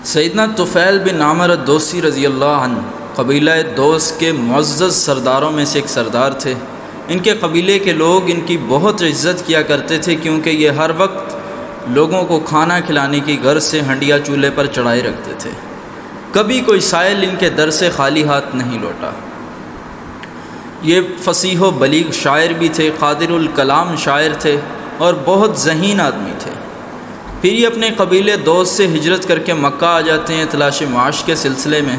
سیدنا طفیل بن عامر الدوسی رضی اللہ عنہ قبیلہ دوس کے معزز سرداروں میں سے ایک سردار تھے۔ ان کے قبیلے کے لوگ ان کی بہت عزت کیا کرتے تھے، کیونکہ یہ ہر وقت لوگوں کو کھانا کھلانے کی غرض سے ہنڈیا چولہے پر چڑھائے رکھتے تھے۔ کبھی کوئی سائل ان کے در سے خالی ہاتھ نہیں لوٹا۔ یہ فصیح و بلیغ شاعر بھی تھے، قادر الکلام شاعر تھے اور بہت ذہین آدمی تھے۔ پھر یہ اپنے قبیلے دوست سے ہجرت کر کے مکہ آ جاتے ہیں تلاش معاش کے سلسلے میں۔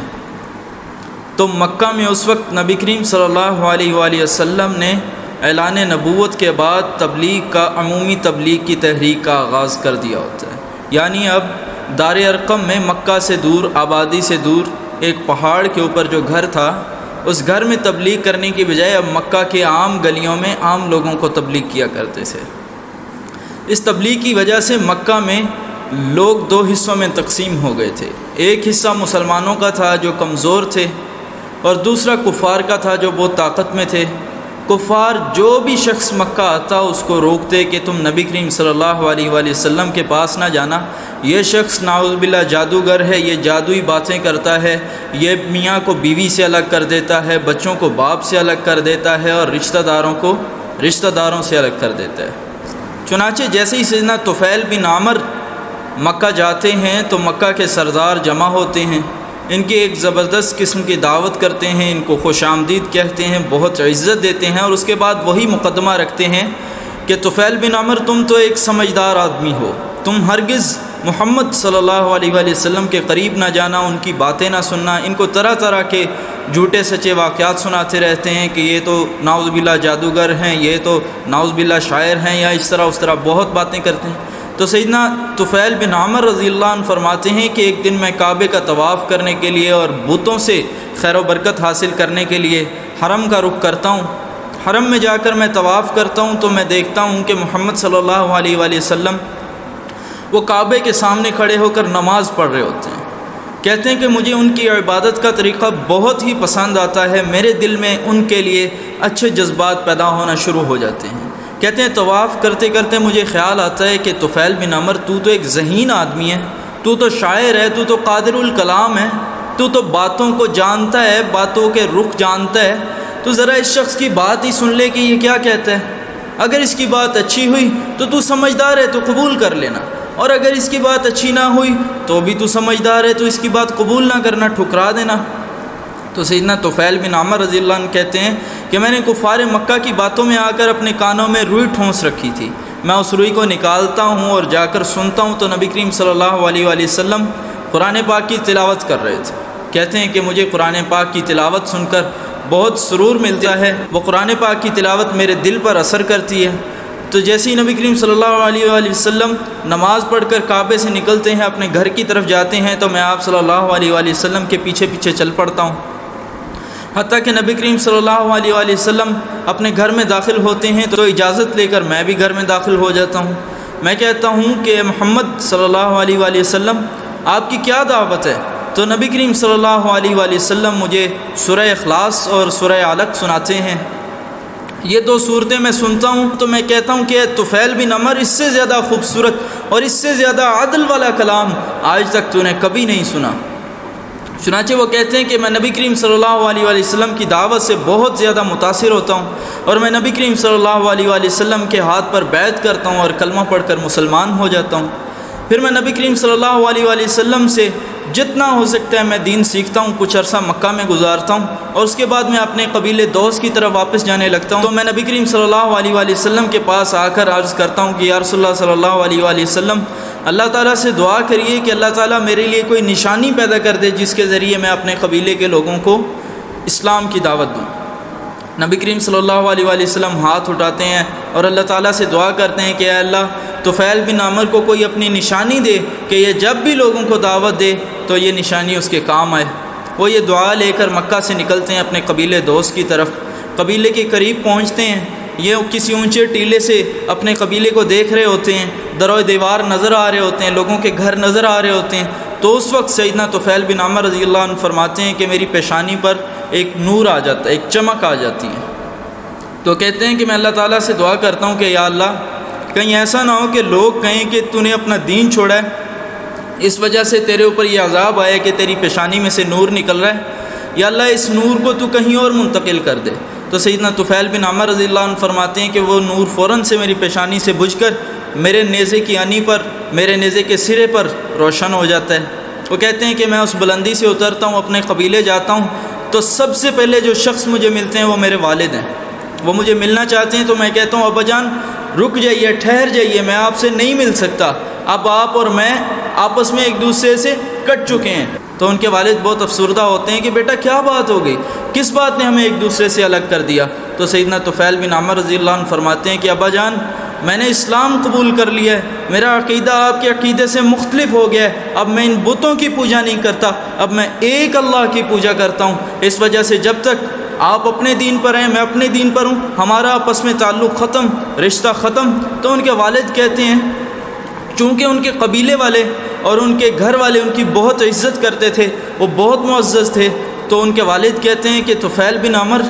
تو مکہ میں اس وقت نبی کریم صلی اللہ علیہ وآلہ وسلم نے اعلان نبوت کے بعد عمومی تبلیغ کی تحریک کا آغاز کر دیا ہوتا ہے۔ یعنی اب دار ارقم میں مکہ سے دور، آبادی سے دور ایک پہاڑ کے اوپر جو گھر تھا، اس گھر میں تبلیغ کرنے کی بجائے اب مکہ کے عام گلیوں میں عام لوگوں کو تبلیغ کیا کرتے تھے۔ اس تبلیغ کی وجہ سے مکہ میں لوگ دو حصوں میں تقسیم ہو گئے تھے۔ ایک حصہ مسلمانوں کا تھا جو کمزور تھے، اور دوسرا کفار کا تھا جو بہت طاقت میں تھے۔ کفار جو بھی شخص مکہ آتا اس کو روکتے کہ تم نبی کریم صلی اللہ علیہ وآلہ وسلم کے پاس نہ جانا، یہ شخص نعوذ باللہ جادوگر ہے، یہ جادوئی باتیں کرتا ہے، یہ میاں کو بیوی سے الگ کر دیتا ہے، بچوں کو باپ سے الگ کر دیتا ہے، اور رشتہ داروں سے الگ کر دیتا ہے۔ چنانچہ جیسے ہی سیدنا طفیل بن عامر مکہ جاتے ہیں تو مکہ کے سردار جمع ہوتے ہیں، ان کی ایک زبردست قسم کی دعوت کرتے ہیں، ان کو خوش آمدید کہتے ہیں، بہت عزت دیتے ہیں، اور اس کے بعد وہی مقدمہ رکھتے ہیں کہ طفیل بن عامر تم تو ایک سمجھدار آدمی ہو، تم ہرگز محمد صلی اللہ علیہ وآلہ وسلم کے قریب نہ جانا، ان کی باتیں نہ سننا۔ ان کو طرح طرح کے جھوٹے سچے واقعات سناتے رہتے ہیں کہ یہ تو نعوذ باللہ جادوگر ہیں، یہ تو نعوذ باللہ شاعر ہیں، یا اس طرح بہت باتیں کرتے ہیں۔ تو سیدنا طفیل بن عامر رضی اللہ عنہ فرماتے ہیں کہ ایک دن میں کعبے کا طواف کرنے کے لیے اور بتوں سے خیر و برکت حاصل کرنے کے لیے حرم کا رخ کرتا ہوں۔ حرم میں جا کر میں طواف کرتا ہوں تو میں دیکھتا ہوں کہ محمد صلی اللہ علیہ وآلہ وسلم وہ کعبے کے سامنے کھڑے ہو کر نماز پڑھ رہے ہوتے ہیں۔ کہتے ہیں کہ مجھے ان کی عبادت کا طریقہ بہت ہی پسند آتا ہے، میرے دل میں ان کے لیے اچھے جذبات پیدا ہونا شروع ہو جاتے ہیں۔ کہتے ہیں طواف کرتے کرتے مجھے خیال آتا ہے کہ طفیل بن عامر تو ایک ذہین آدمی ہے، تو شاعر ہے، تو قادر الکلام ہے، تو باتوں کو جانتا ہے، باتوں کے رخ جانتا ہے، تو ذرا اس شخص کی بات ہی سن لے کہ یہ کیا کہتا ہے۔ اگر اس کی بات اچھی ہوئی تو سمجھدار ہے، تو قبول کر لینا، اور اگر اس کی بات اچھی نہ ہوئی تو بھی تو سمجھدار ہے، تو اس کی بات قبول نہ کرنا، ٹھکرا دینا۔ تو سیدنا طفیل بن عامر رضی اللہ عنہ کہتے ہیں کہ میں نے کفار مکہ کی باتوں میں آ کر اپنے کانوں میں روئی ٹھونس رکھی تھی، میں اس روئی کو نکالتا ہوں اور جا کر سنتا ہوں تو نبی کریم صلی اللہ علیہ وآلہ وسلم قرآن پاک کی تلاوت کر رہے تھے۔ کہتے ہیں کہ مجھے قرآن پاک کی تلاوت سن کر بہت سرور ملتا ہے، وہ قرآن پاک کی تلاوت میرے دل پر اثر کرتی ہے۔ تو جیسے ہی نبی کریم صلی اللہ علیہ وآلہ وسلم نماز پڑھ کر کعبے سے نکلتے ہیں، اپنے گھر کی طرف جاتے ہیں، تو میں آپ صلی اللہ علیہ وآلہ وسلم کے پیچھے پیچھے چل پڑتا ہوں، حتیٰ کہ نبی کریم صلی اللہ علیہ وآلہ وسلم اپنے گھر میں داخل ہوتے ہیں تو اجازت لے کر میں بھی گھر میں داخل ہو جاتا ہوں۔ میں کہتا ہوں کہ محمد صلی اللہ علیہ وآلہ وسلم آپ کی کیا دعوت ہے؟ تو نبی کریم صلی اللہ علیہ وآلہ وسلم مجھے سورہ اخلاص اور سورہ علق سناتے ہیں۔ یہ دو صورتیں میں سنتا ہوں تو میں کہتا ہوں کہ طفیل بن عامر اس سے زیادہ خوبصورت اور اس سے زیادہ عدل والا کلام آج تک تو نے کبھی نہیں سنا۔ چنانچہ وہ کہتے ہیں کہ میں نبی کریم صلی اللہ علیہ وآلہ وسلم کی دعوت سے بہت زیادہ متاثر ہوتا ہوں، اور میں نبی کریم صلی اللہ علیہ وآلہ وسلم کے ہاتھ پر بیعت کرتا ہوں اور کلمہ پڑھ کر مسلمان ہو جاتا ہوں۔ پھر میں نبی کریم صلی اللہ علیہ وآلہ وسلم سے جتنا ہو سکتا ہے میں دین سیکھتا ہوں، کچھ عرصہ مکہ میں گزارتا ہوں، اور اس کے بعد میں اپنے قبیلے دوست کی طرف واپس جانے لگتا ہوں۔ تو میں نبی کریم صلی اللہ علیہ وآلہ وسلم کے پاس آ کر عرض کرتا ہوں کہ یا رسول اللہ صلی اللہ علیہ وآلہ وسلم، اللہ تعالیٰ سے دعا کریے کہ اللہ تعالیٰ میرے لیے کوئی نشانی پیدا کر دے جس کے ذریعے میں اپنے قبیلے کے لوگوں کو اسلام کی دعوت دوں۔ نبی کریم صلی اللہ علیہ وآلہ وسلم ہاتھ اٹھاتے ہیں اور اللہ تعالیٰ سے دعا کرتے ہیں کہ اے اللہ، طفیل بن عامر کو کوئی اپنی نشانی دے کہ یہ جب بھی لوگوں کو دعوت دے تو یہ نشانی اس کے کام آئے۔ وہ یہ دعا لے کر مکہ سے نکلتے ہیں اپنے قبیلے دوست کی طرف۔ قبیلے کے قریب پہنچتے ہیں، یہ کسی اونچے ٹیلے سے اپنے قبیلے کو دیکھ رہے ہوتے ہیں، در و دیوار نظر آ رہے ہوتے ہیں، لوگوں کے گھر نظر آ رہے ہوتے ہیں۔ تو اس وقت سیدنا طفیل بن عامر رضی اللہ عنہ فرماتے ہیں کہ میری پیشانی پر ایک نور آ جاتا ہے، ایک چمک آ جاتی ہے۔ تو کہتے ہیں کہ میں اللہ تعالیٰ سے دعا کرتا ہوں کہ یا اللہ، کہیں ایسا نہ ہو کہ لوگ کہیں کہ تو نے اپنا دین چھوڑا ہے، اس وجہ سے تیرے اوپر یہ عذاب آیا کہ تیری پیشانی میں سے نور نکل رہا ہے، یا اللہ اس نور کو تو کہیں اور منتقل کر دے۔ تو سیدنا طفیل بن عمر رضی اللہ عنہ فرماتے ہیں کہ وہ نور فوراً سے میری پیشانی سے بجھ کر میرے نیزے کی آنی پر، میرے نیزے کے سرے پر روشن ہو جاتا ہے۔ وہ کہتے ہیں کہ میں اس بلندی سے اترتا ہوں، اپنے قبیلے جاتا ہوں، تو سب سے پہلے جو شخص مجھے ملتے ہیں وہ میرے والد ہیں۔ وہ مجھے ملنا چاہتے ہیں تو میں کہتا ہوں ابا جان رک جائیے، ٹھہر جائیے، میں آپ سے نہیں مل سکتا، اب آپ اور میں آپس میں ایک دوسرے سے کٹ چکے ہیں۔ تو ان کے والد بہت افسردہ ہوتے ہیں کہ بیٹا کیا بات ہو گئی، کس بات نے ہمیں ایک دوسرے سے الگ کر دیا؟ تو سیدنا طفیل بن عمر رضی اللہ عنہ فرماتے ہیں کہ ابا جان میں نے اسلام قبول کر لیا ہے، میرا عقیدہ آپ کے عقیدے سے مختلف ہو گیا ہے، اب میں ان بتوں کی پوجا نہیں کرتا، اب میں ایک اللہ کی پوجا کرتا ہوں۔ اس وجہ سے جب تک آپ اپنے دین پر ہیں میں اپنے دین پر ہوں، ہمارا آپس میں تعلق ختم، رشتہ ختم۔ تو ان کے والد کہتے ہیں چونکہ ان کے قبیلے والے اور ان کے گھر والے ان کی بہت عزت کرتے تھے، وہ بہت معزز تھے، تو ان کے والد کہتے ہیں کہ طفیل بن عمر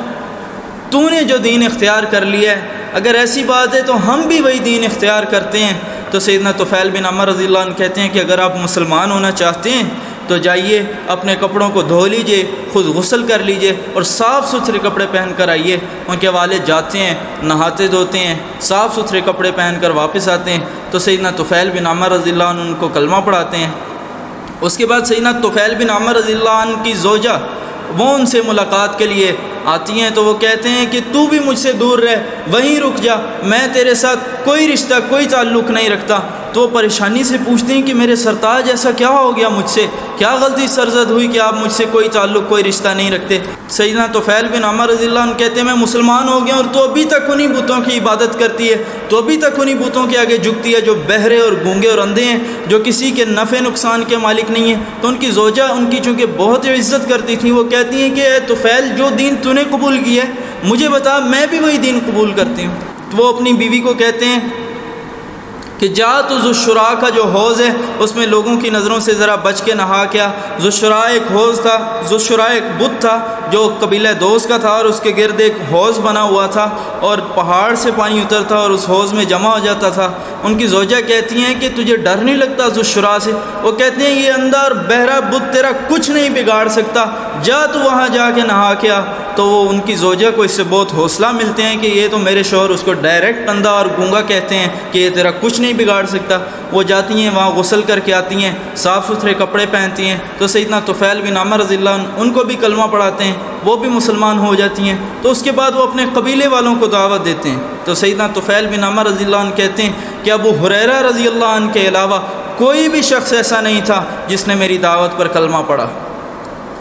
تو نے جو دین اختیار کر لیا ہے، اگر ایسی بات ہے تو ہم بھی وہی دین اختیار کرتے ہیں۔ تو سیدنا طفیل بن عمر رضی اللہ عنہ کہتے ہیں کہ اگر آپ مسلمان ہونا چاہتے ہیں تو جائیے اپنے کپڑوں کو دھو لیجئے، خود غسل کر لیجئے اور صاف ستھرے کپڑے پہن کر آئیے۔ ان کے والد جاتے ہیں، نہاتے دھوتے ہیں، صاف ستھرے کپڑے پہن کر واپس آتے ہیں۔ تو سیدنا طفیل بن عمر رضی اللہ عنہ ان کو کلمہ پڑھاتے ہیں۔ اس کے بعد سیدنا طفیل بن عمر رضی اللہ عنہ کی زوجہ وہ ان سے ملاقات کے لیے آتی ہیں، تو وہ کہتے ہیں کہ تو بھی مجھ سے دور رہ، وہیں رک جا، میں تیرے ساتھ کوئی رشتہ کوئی تعلق نہیں رکھتا۔ تو وہ پریشانی سے پوچھتے ہیں کہ میرے سرتاج ایسا کیا ہو گیا مجھ سے، کیا غلطی سرزد ہوئی کہ آپ مجھ سے کوئی تعلق کوئی رشتہ نہیں رکھتے؟ سیدنا طفیل بن عمر رضی اللہ عنہ کہتے ہیں میں مسلمان ہو گیا اور تو ابھی تک انہی بتوں کی عبادت کرتی ہے، تو ابھی تک انہی بتوں کے آگے جھکتی ہے جو بہرے اور گونگے اور اندھے ہیں، جو کسی کے نفع نقصان کے مالک نہیں ہیں۔ تو ان کی زوجہ ان کی چونکہ بہت عزت کرتی تھی، وہ کہتی ہیں کہ اے طفیل جو دین تو نے قبول کیا ہے مجھے بتا، میں بھی وہی دین قبول کرتی ہوں۔ تو وہ اپنی بیوی کو کہتے ہیں کہ جا تو ذوالشراء کا جو حوض ہے اس میں لوگوں کی نظروں سے ذرا بچ کے نہا کیا۔ ذوالشراء ایک حوض تھا، ذوالشراء ایک بت تھا جو قبیلہ دوس کا تھا، اور اس کے گرد ایک حوض بنا ہوا تھا اور پہاڑ سے پانی اترتا اور اس حوض میں جمع ہو جاتا تھا۔ ان کی زوجہ کہتی ہیں کہ تجھے ڈر نہیں لگتا ذوالشراء سے؟ وہ کہتے ہیں یہ اندھا اور بہرا بت تیرا کچھ نہیں بگاڑ سکتا، جا تو وہاں جا کے نہا کیا۔ تو وہ ان کی زوجہ کو اس سے بہت حوصلہ ملتے ہیں کہ یہ تو میرے شوہر اس کو ڈائریکٹ اندھا اور گونگا کہتے ہیں کہ یہ تیرا کچھ نہیں بگاڑ سکتا۔ وہ جاتی ہیں وہاں غسل کر کے آتی ہیں، صاف ستھرے کپڑے پہنتی ہیں۔ تو سیدنا طفیل بن عمر رضی اللہ عنہ ان کو بھی کلمہ پڑھاتے ہیں، وہ بھی مسلمان ہو جاتی ہیں۔ تو اس کے بعد وہ اپنے قبیلے والوں کو دعوت دیتے ہیں۔ تو سیدنا طفیل بن عمر رضی اللہ عنہ کہتے ہیں کہ ابو ہریرہ رضی اللہ عنہ کے علاوہ کوئی بھی شخص ایسا نہیں تھا جس نے میری دعوت پر کلمہ پڑھا۔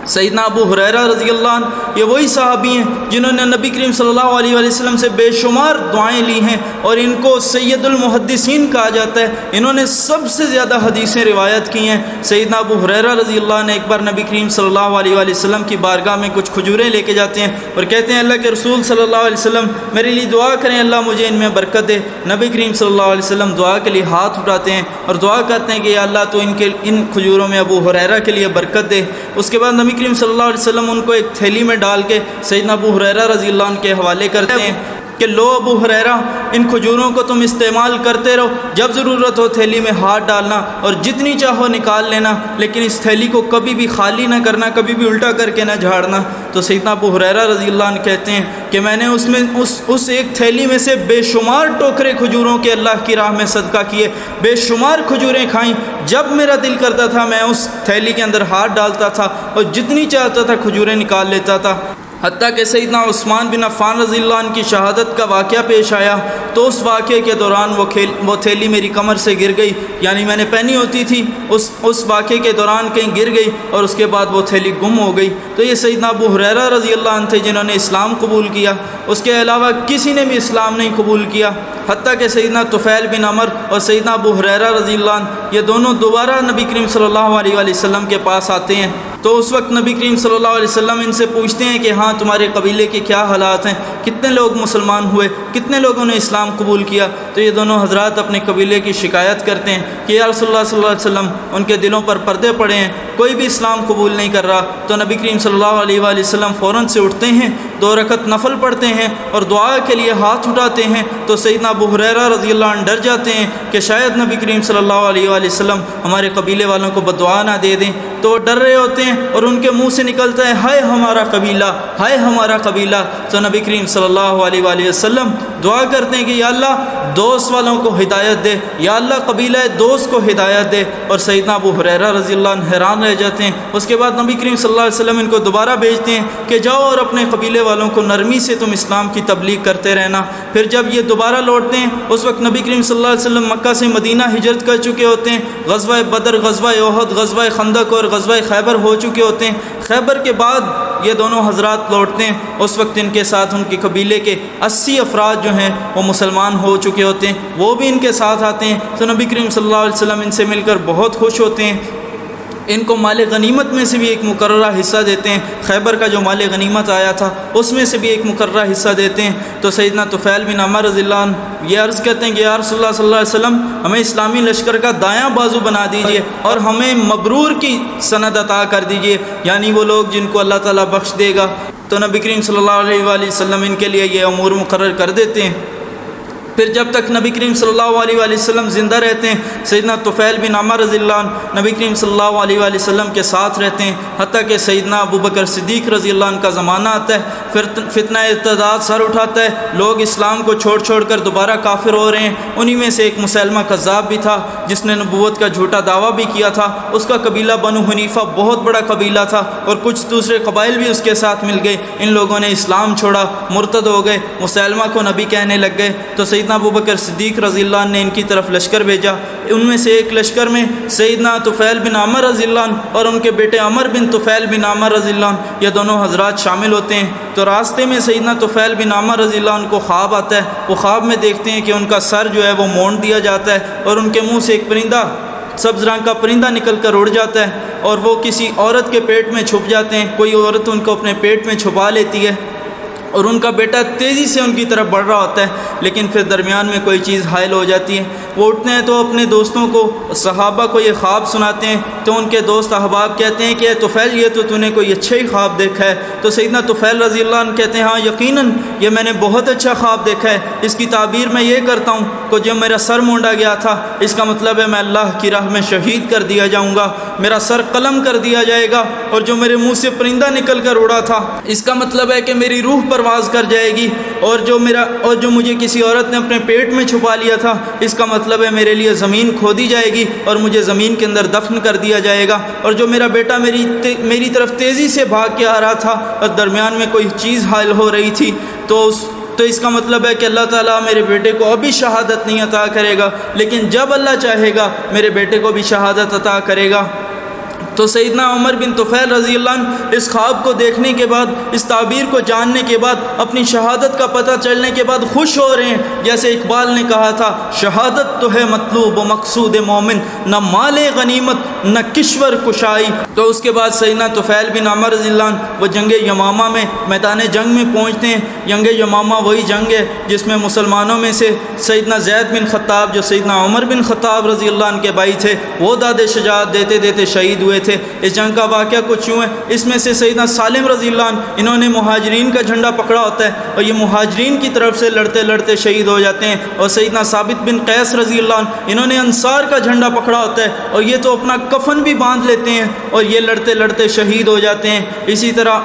سیدنا ابو ہریرہ رضی اللہ عنہ یہ وہی صحابی ہیں جنہوں نے نبی کریم صلی اللہ علیہ وآلہ وسلم سے بے شمار دعائیں لی ہیں، اور ان کو سید المحدثین کہا جاتا ہے۔ انہوں نے سب سے زیادہ حدیثیں روایت کی ہیں۔ سیدنا ابو ہریرہ رضی اللہ عنہ ایک بار نبی کریم صلی اللہ علیہ وآلہ وسلم کی بارگاہ میں کچھ کھجوریں لے کے جاتے ہیں اور کہتے ہیں اللہ کے رسول صلی اللہ علیہ وسلم میرے لیے دعا کریں، اللہ مجھے ان میں برکت دے۔ نبی کریم صلی اللہ علیہ وسلم دعا کے لیے ہاتھ اٹھاتے ہیں اور دعا کرتے ہیں کہ یا اللہ تو ان کھجوروں میں ابو ہریرہ کے لیے برکت دے۔ اس کے بعد نبی کریم صلی اللہ علیہ وسلم ان کو ایک تھیلی میں ڈال کے سیدنا ابو ہریرہ رضی اللہ عنہ کے حوالے کرتے ہیں کہ لو ابو ہریرہ ان کھجوروں کو تم استعمال کرتے رہو، جب ضرورت ہو تھیلی میں ہاتھ ڈالنا اور جتنی چاہو نکال لینا، لیکن اس تھیلی کو کبھی بھی خالی نہ کرنا، کبھی بھی الٹا کر کے نہ جھاڑنا۔ تو سیدنا ابو ہریرہ رضی اللہ عنہ کہتے ہیں کہ میں نے اس ایک تھیلی میں سے بے شمار ٹوکرے کھجوروں کے اللہ کی راہ میں صدقہ کیے، بے شمار کھجوریں کھائیں۔ جب میرا دل کرتا تھا میں اس تھیلی کے اندر ہاتھ ڈالتا تھا اور جتنی چاہتا تھا کھجوریں نکال لیتا تھا۔ حتیٰ کہ سیدنا عثمان بن عفان رضی اللہ عنہ کی شہادت کا واقعہ پیش آیا تو اس واقعے کے دوران وہ تھیلی میری کمر سے گر گئی، یعنی میں نے پہنی ہوتی تھی، اس واقعے کے دوران کہیں گر گئی اور اس کے بعد وہ تھیلی گم ہو گئی۔ تو یہ سیدنا ابو ہریرہ رضی اللہ عنہ تھے جنہوں نے اسلام قبول کیا، اس کے علاوہ کسی نے بھی اسلام نہیں قبول کیا۔ حتیٰ کہ سیدنا طفیل بن عمر اور سیدنا ابو ہریرہ رضی اللہ عنہ یہ دونوں دوبارہ نبی کریم صلی اللہ علیہ وآلہ وسلم کے پاس آتے ہیں۔ تو تو اس وقت نبی کریم صلی اللہ علیہ وسلم ان سے پوچھتے ہیں کہ ہاں تمہارے قبیلے کے کیا حالات ہیں، کتنے لوگ مسلمان ہوئے، کتنے لوگوں نے اسلام قبول کیا؟ تو یہ دونوں حضرات اپنے قبیلے کی شکایت کرتے ہیں کہ یا رسول اللہ صلی اللہ علیہ وسلم ان کے دلوں پر پردے پڑے ہیں، کوئی بھی اسلام قبول نہیں کر رہا۔ تو نبی کریم صلی اللہ علیہ وآلہ وسلم فوراً سے اٹھتے ہیں، 2 رکعت نفل پڑھتے ہیں اور دعا کے لیے ہاتھ اٹھاتے ہیں۔ تو سیدنا ابو ہریرہ رضی اللہ عنہ ڈر جاتے ہیں کہ شاید نبی کریم صلی اللہ علیہ وآلہ وسلم ہمارے قبیلے والوں کو بددعا نہ دے دیں، تو وہ ڈر رہے ہوتے ہیں اور ان کے منہ سے نکلتا ہے ہائے ہمارا قبیلہ، ہائے ہمارا قبیلہ۔ تو نبی کریم صلی اللہ علیہ وآلہ وسلم دعا کرتے ہیں کہ یا اللہ دوست والوں کو ہدایت دے، یا اللہ قبیلہ دوست کو ہدایت دے۔ اور سیدنا ابو ہریرہ رضی اللہ عنہ حیران رہ جاتے ہیں۔ اس کے بعد نبی کریم صلی اللہ علیہ وسلم ان کو دوبارہ بھیجتے ہیں کہ جاؤ اور اپنے قبیلے والوں کو نرمی سے تم اسلام کی تبلیغ کرتے رہنا۔ پھر جب یہ دوبارہ لوٹتے ہیں اس وقت نبی کریم صلی اللہ علیہ وسلم مکہ سے مدینہ ہجرت کر چکے ہوتے ہیں، غزوہ بدر، غزوہ احد، غزوہ خندق اور غزوہ خیبر ہو چکے ہوتے ہیں۔ خیبر کے بعد یہ دونوں حضرات لوٹتے ہیں، اس وقت ان کے ساتھ ان کے قبیلے کے 80 افراد جو ہیں وہ مسلمان ہو چکے ہوتے ہیں، وہ بھی ان کے ساتھ آتے ہیں۔ تو نبی کریم صلی اللہ علیہ وسلم ان سے مل کر بہت خوش ہوتے ہیں، ان کو مال غنیمت میں سے بھی ایک مقررہ حصہ دیتے ہیں، خیبر کا جو مال غنیمت آیا تھا اس میں سے بھی ایک مقررہ حصہ دیتے ہیں۔ تو سیدنا طفیل بن عمر رضی اللہ عنہ یہ عرض کرتے ہیں کہ یا رسول اللہ صلی اللہ علیہ وسلم ہمیں اسلامی لشکر کا دایاں بازو بنا دیجئے اور ہمیں مبرور کی سند عطا کر دیجئے، یعنی وہ لوگ جن کو اللہ تعالیٰ بخش دے گا۔ تو نبی کریم صلی اللہ علیہ وآلہ وسلم ان کے لیے یہ امور مقرر کر دیتے ہیں۔ پھر جب تک نبی کریم صلی اللہ علیہ وآلہ وسلم زندہ رہتے ہیں سیدنا طفیل بن عمر رضی اللہ عنہ نبی کریم صلی اللہ علیہ وآلہ وسلم کے ساتھ رہتے ہیں، حتیٰ کہ سیدنا ابوبکر صدیق رضی اللہ عنہ کا زمانہ آتا ہے، پھر فتنہ ارتداد سر اٹھاتا ہے، لوگ اسلام کو چھوڑ چھوڑ کر دوبارہ کافر ہو رہے ہیں۔ انہی میں سے ایک مسلمہ کذاب بھی تھا جس نے نبوت کا جھوٹا دعویٰ بھی کیا تھا، اس کا قبیلہ بنو حنیفہ بہت بڑا قبیلہ تھا اور کچھ دوسرے قبائل بھی اس کے ساتھ مل گئے۔ ان لوگوں نے اسلام چھوڑا، مرتد ہو گئے، مسلمہ کو نبی کہنے لگ گئے۔ تو سیدنا ابوبکر صدیق رضی اللہ عنہ نے ان کی طرف لشکر بھیجا، ان میں سے ایک لشکر میں سیدنا طفیل بن عمر رضی اللہ عنہ اور ان کے بیٹے عمر بن طفیل بن عمر رضی اللہ عنہ یہ دونوں حضرات شامل ہوتے ہیں۔ تو راستے میں سیدنا طفیل بن عمر رضی اللہ عنہ کو خواب آتا ہے، وہ خواب میں دیکھتے ہیں کہ ان کا سر جو ہے وہ مونڈ دیا جاتا ہے اور ان کے منہ سے ایک پرندہ، سبز رنگ کا پرندہ نکل کر اڑ جاتا ہے اور وہ کسی عورت کے پیٹ میں چھپ جاتے ہیں، کوئی عورت ان کو اپنے پیٹ میں چھپا لیتی ہے اور ان کا بیٹا تیزی سے ان کی طرف بڑھ رہا ہوتا ہے، لیکن پھر درمیان میں کوئی چیز حائل ہو جاتی ہے۔ وہ اٹھتے ہیں تو اپنے دوستوں کو، صحابہ کو یہ خواب سناتے ہیں، تو ان کے دوست احباب کہتے ہیں کہ اے طفیل یہ تو نے کوئی اچھا ہی خواب دیکھا ہے۔ تو سیدنا طفیل رضی اللہ عنہ کہتے ہیں ہاں یقیناً یہ میں نے بہت اچھا خواب دیکھا ہے، اس کی تعبیر میں یہ کرتا ہوں کہ جو میرا سر مونڈا گیا تھا اس کا مطلب ہے میں اللہ کی راہ میں شہید کر دیا جاؤں گا، میرا سر قلم کر دیا جائے گا، اور جو میرے منہ سے پرندہ نکل کر اڑا تھا اس کا مطلب ہے کہ میری روح پرواز کر جائے گی، اور جو مجھے کسی عورت نے اپنے پیٹ میں چھپا لیا تھا اس کا مطلب ہے میرے لیے زمین کھودی جائے گی اور مجھے زمین کے اندر دفن کر دیا جائے گا، اور جو میرا بیٹا میری طرف تیزی سے بھاگ کے آ رہا تھا اور درمیان میں کوئی چیز حائل ہو رہی تھی تو اس کا مطلب ہے کہ اللہ تعالیٰ میرے بیٹے کو ابھی شہادت نہیں عطا کرے گا، لیکن جب اللہ چاہے گا میرے بیٹے کو بھی شہادت عطا کرے گا۔ تو سیدنا عمر بن طفیل رضی اللہ عنہ اس خواب کو دیکھنے کے بعد، اس تعبیر کو جاننے کے بعد، اپنی شہادت کا پتہ چلنے کے بعد خوش ہو رہے ہیں، جیسے اقبال نے کہا تھا شہادت تو ہے مطلوب و مقصود مومن، نہ مال غنیمت نہ کشور کشائی۔ تو اس کے بعد سیدنا طفیل بن عمر رضی اللہ عنہ وہ جنگ یمامہ میں میدان جنگ میں پہنچتے ہیں۔ جنگ یمامہ وہی جنگ ہے جس میں مسلمانوں میں سے سیدنا زید بن خطاب جو سیدنا عمر بن خطاب رضی اللہ عنہ کے بھائی تھے وہ داد شجاعت دیتے دیتے شہید ہوئے تھے۔ اس جنگ کا واقعہ کچھ یوں ہے، اس میں سے سیدنا سالم رضی اللہ عنہ انہوں نے مہاجرین کا جھنڈا پکڑا ہوتا ہے اور یہ مہاجرین کی طرف سے لڑتے لڑتے شہید ہو جاتے ہیں، اور سیدنا ثابت بن قیس رضی اللہ عنہ انہوں نے انصار کا جھنڈا پکڑا ہوتا ہے اور یہ تو اپنا کفن بھی باندھ لیتے ہیں اور یہ لڑتے لڑتے شہید ہو جاتے ہیں۔ اسی طرح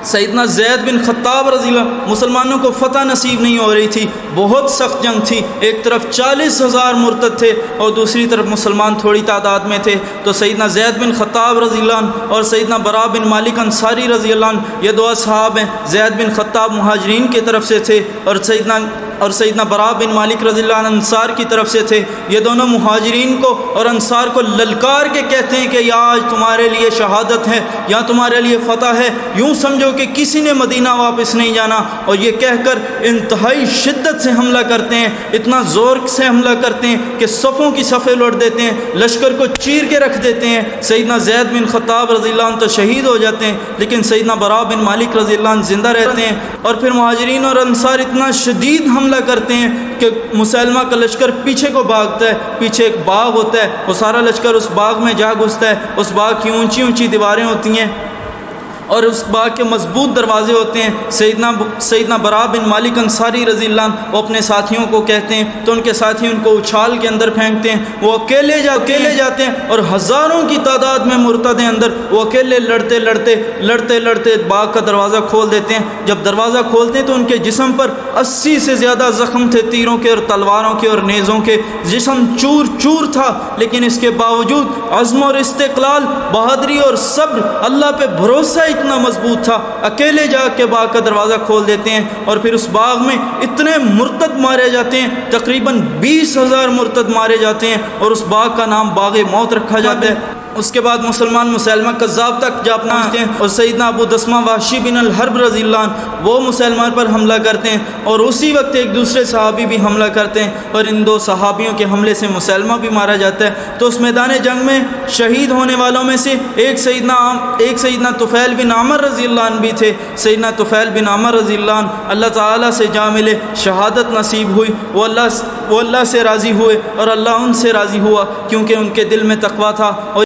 سیدنا زید بن خطاب رضی اللہ عنہ مسلمانوں کو فتح نصیب نہیں ہو رہی تھی، بہت سخت جنگ تھی، ایک طرف 40,000 مرتد تھے اور دوسری طرف مسلمان تھوڑی تعداد میں تھے۔ تو سیدنا زید بن خطاب رضی اللہ عنہ اور سیدنا برا بن مالک انصاری رضی اللہ عنہ یہ دو اصحاب ہیں، زید بن خطاب مہاجرین کی طرف سے تھے اور سیدنا اور سیدنا برا بن مالک رضی اللہ عنہ انصار کی طرف سے تھے۔ یہ دونوں مہاجرین کو اور انصار کو للکار کے کہتے ہیں کہ یا آج تمہارے لیے شہادت ہے یا تمہارے لیے فتح ہے، یوں سمجھو کہ کسی نے مدینہ واپس نہیں جانا، اور یہ کہہ کر انتہائی شدت سے حملہ کرتے ہیں، اتنا زور سے حملہ کرتے ہیں کہ صفوں کی صفیں لوٹ دیتے ہیں، لشکر کو چیر کے رکھ دیتے ہیں۔ سیدنا زید بن خطاب رضی اللہ عنہ تو شہید ہو جاتے ہیں، لیکن سیدنا برا بن مالک رضی اللہ عنہ زندہ رہتے ہیں۔ اور پھر مہاجرین اور انصار اتنا شدید حملہ کرتے ہیں کہ مسلمہ کا لشکر پیچھے کو بھاگتا ہے، پیچھے ایک باغ ہوتا ہے، وہ سارا لشکر اس باغ میں جا گھستا ہے۔ اس باغ کی اونچی اونچی دیواریں ہوتی ہیں اور اس باغ کے مضبوط دروازے ہوتے ہیں۔ سیدنا برا بن مالک انصاری رضی اللہ عنہ وہ اپنے ساتھیوں کو کہتے ہیں تو ان کے ساتھی ان کو اچھال کے اندر پھینکتے ہیں، وہ اکیلے جاتے ہیں اور ہزاروں کی تعداد میں مرتد ہیں اندر، وہ اکیلے لڑتے باغ کا دروازہ کھول دیتے ہیں۔ جب دروازہ کھولتے ہیں تو ان کے جسم پر 80 سے زیادہ زخم تھے، تیروں کے اور تلواروں کے اور نیزوں کے، جسم چور چور تھا، لیکن اس کے باوجود عزم اور استقلال، بہادری اور صبر، اللہ پہ بھروسہ اتنا مضبوط تھا، اکیلے جا کے باغ کا دروازہ کھول دیتے ہیں۔ اور پھر اس باغ میں اتنے مرتد مارے جاتے ہیں، تقریباً 20,000 مرتد مارے جاتے ہیں، اور اس باغ کا نام باغ موت رکھا جاتا ہے۔ اس کے بعد مسلمان مسیلمہ کذاب تک جا پہنچتے ہیں، اور سیدنا ابو دسمہ وحشی بن الحرب رضی اللہ عنہ وہ مسلمان پر حملہ کرتے ہیں، اور اسی وقت ایک دوسرے صحابی بھی حملہ کرتے ہیں، اور ان دو صحابیوں کے حملے سے مسلمہ بھی مارا جاتا ہے۔ تو اس میدان جنگ میں شہید ہونے والوں میں سے ایک سیدنا طفیل بن عمر رضی اللہ عنہ بھی تھے۔ سیدنا طفیل بن عمر رضی اللہ عنہ اللہ تعالیٰ سے جا ملے، شہادت نصیب ہوئی، وہ اللہ سے راضی ہوئے، اور اللہ ان سے راضی ہوا کیونکہ ان کے دل میں تقویٰ تھا۔ اور